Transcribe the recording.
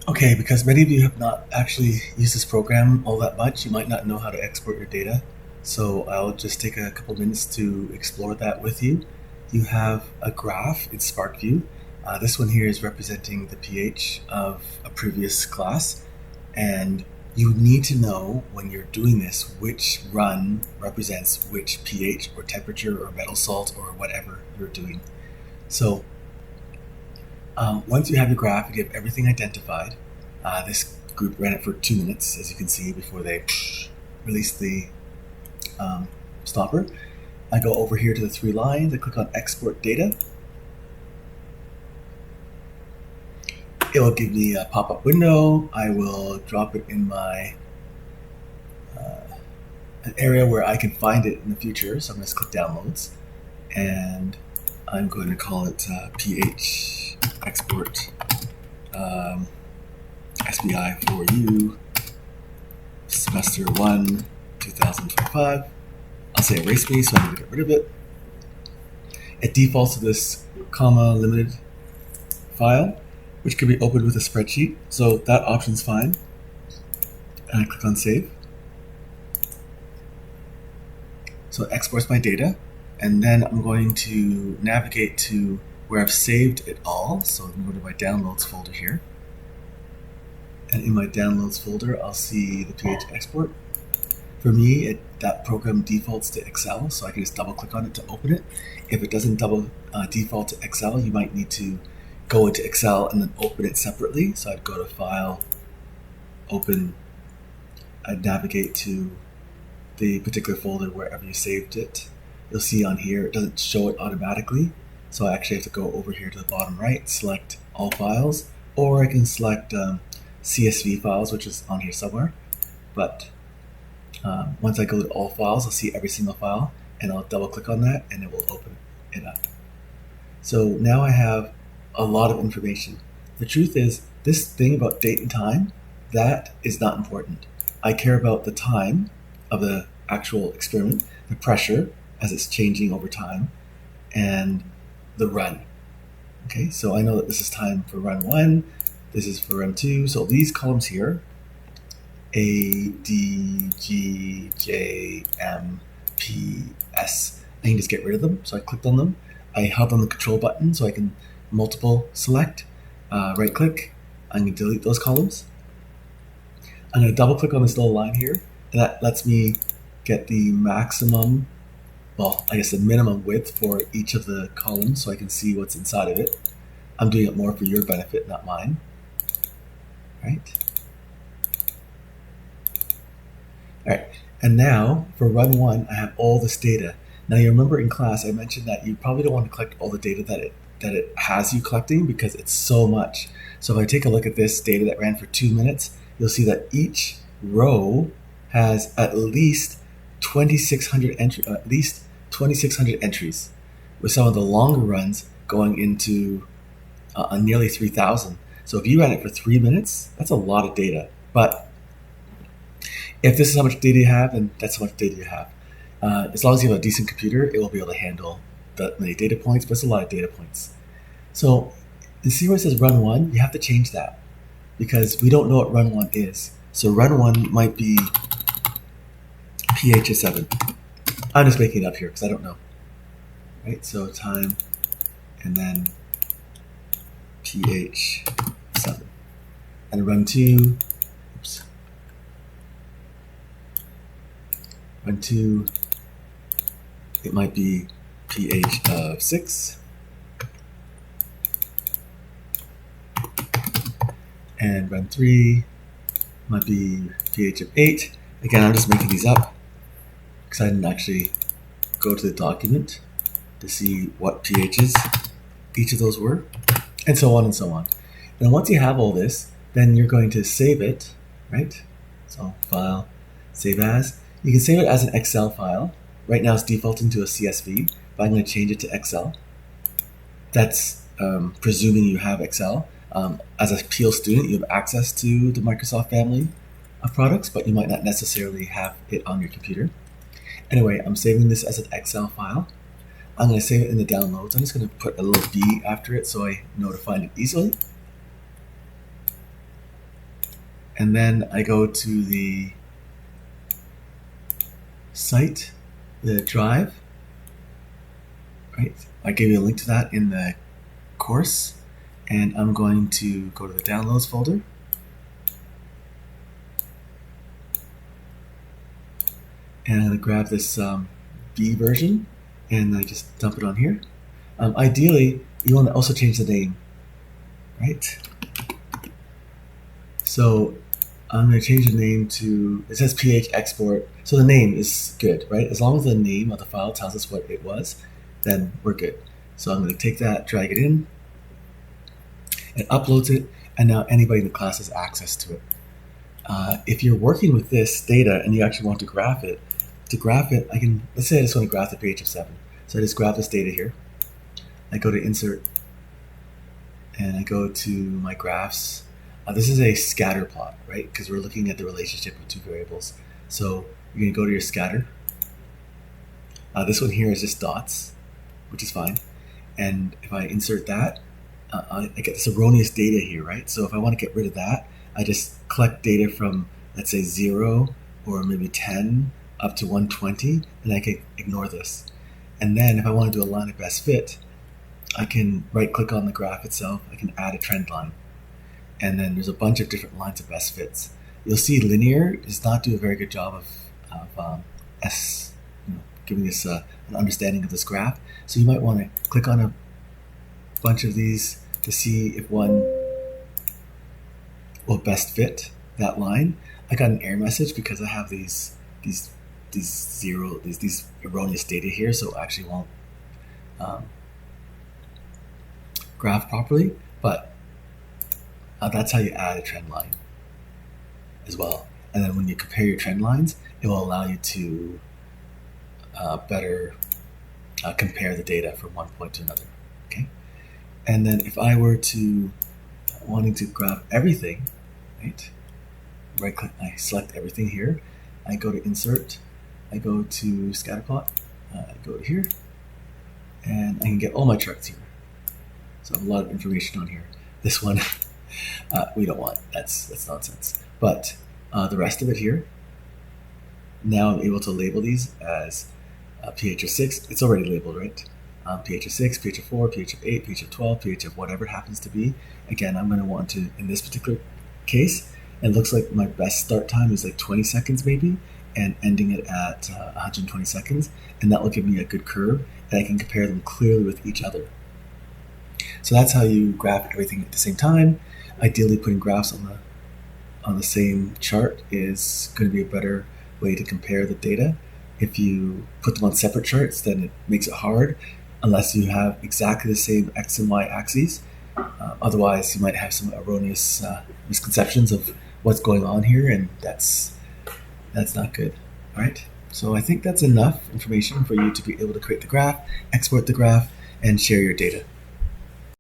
Okay, because many of you have not actually used this program all that much, you might not know how to export your data. So I'll just take a couple minutes to explore that with you. You have a graph in SparkView. This one here is representing the pH of a previous class. And you need to know when you're doing this which run represents which pH or temperature or metal salt or whatever you're doing. So once you have your graph, you have everything identified. This group ran it for 2 minutes, as you can see, before they release the stopper. I go over here to the 3 lines, I click on Export Data. It will give me a pop-up window. I will drop it in my an area where I can find it in the future. So I'm going to click Downloads, and I'm going to call it pH Export SBI4U Semester 1 2025. I'll say erase me, so I'm going to get rid of it. It defaults to this comma limited file, which can be opened with a spreadsheet. So that option's fine. And I click on Save. So it exports my data, and then I'm going to navigate to where I've saved it all. So I'm going to go to my Downloads folder here. And in my Downloads folder, I'll see the pH export. For me, that program defaults to Excel, so I can just double click on it to open it. If it doesn't default to Excel, you might need to go into Excel and then open it separately. So I'd go to File, Open, I'd navigate to the particular folder wherever you saved it. You'll see on here, it doesn't show it automatically. So I actually have to go over here to the bottom right, select all files, or I can select CSV files, which is on here somewhere. But once I go to all files, I'll see every single file, and I'll double click on that and it will open it up. So now I have a lot of information. The truth is, this thing about date and time, that is not important. I care about the time of the actual experiment, the pressure as it's changing over time, and the run. Okay, so I know that this is time for run 1, this is for run 2, so these columns here, A, D, G, J, M, P, S, I can just get rid of them. So I clicked on them. I held on the control button so I can multiple select, right click, I'm going to delete those columns. I'm going to double click on this little line here, and that lets me get the maximum, well, I guess the minimum width for each of the columns so I can see what's inside of it. I'm doing it more for your benefit, not mine. Right? All right, and now for run 1, I have all this data. Now you remember in class I mentioned that you probably don't want to collect all the data that it has you collecting because it's so much. So if I take a look at this data that ran for 2 minutes, you'll see that each row has at least 2,600 entries, with some of the longer runs going into nearly 3,000. So if you ran it for 3 minutes, that's a lot of data. But if this is how much data you have, then that's how much data you have. As long as you have a decent computer, it will be able to handle that many data points, but it's a lot of data points. So you see where it says run 1, you have to change that because we don't know what run 1 is. So run 1 might be pH of 7. I'm just making it up here because I don't know. Right, so time and then pH 7. And run 2, oops. Run 2, it might be pH of 6. And run 3 might be pH of 8. Again, I'm just making these up because I didn't actually go to the document to see what pHs each of those were, and so on and so on. And once you have all this, then you're going to save it, right? So File, Save As. You can save it as an Excel file. Right now it's defaulting to a CSV, but I'm going to change it to Excel. That's presuming you have Excel. As a Peel student, you have access to the Microsoft family of products, but you might not necessarily have it on your computer. Anyway, I'm saving this as an Excel file. I'm going to save it in the downloads. I'm just going to put a little B after it so I know to find it easily. And then I go to the site, the drive, right? I gave you a link to that in the course, and I'm going to go to the downloads folder. And I'm going to grab this B version, and I just dump it on here. Ideally, you want to also change the name, right? So I'm going to change the name to, it says pH export, so the name is good, right? As long as the name of the file tells us what it was, then we're good. So I'm going to take that, drag it in, it uploads it, and now anybody in the class has access to it. If you're working with this data and you actually want to graph it, I can, let's say I just want to graph the pH of 7. So I just grab this data here. I go to insert, and I go to my graphs. This is a scatter plot, right? Because we're looking at the relationship of two variables. So you're going to go to your scatter. This one here is just dots, which is fine. And if I insert that, I get this erroneous data here, right? So if I want to get rid of that, I just collect data from, let's say, 0 or maybe 10 up to 120, and I can ignore this. And then if I want to do a line of best fit, I can right-click on the graph itself. I can add a trend line. And then there's a bunch of different lines of best fits. You'll see linear does not do a very good job of giving us an understanding of this graph. So you might want to click on a bunch of these to see if one will best fit that line. I got an error message because I have these erroneous data here, so it actually won't graph properly. But that's how you add a trend line as well. And then when you compare your trend lines, it will allow you to better compare the data from one point to another. Okay. And then if I were to wanting to graph everything, right? Right click, I select everything here. I go to insert. I go to scatterplot. I go to here, and I can get all my charts here. So I have a lot of information on here. This one we don't want. That's nonsense. But the rest of it here, now I'm able to label these as pH of 6. It's already labeled, right? pH of 6, pH of 4, pH of 8, pH of 12, pH of whatever it happens to be. Again, I'm going to want to, in this particular case, it looks like my best start time is like 20 seconds maybe, and ending it at 120 seconds. And that will give me a good curve, and I can compare them clearly with each other. So that's how you graph everything at the same time. Ideally, putting graphs on the same chart is going to be a better way to compare the data. If you put them on separate charts, then it makes it hard unless you have exactly the same X and Y axes. Otherwise, you might have some erroneous misconceptions of what's going on here, and that's not good. All right. So I think that's enough information for you to be able to create the graph, export the graph, and share your data.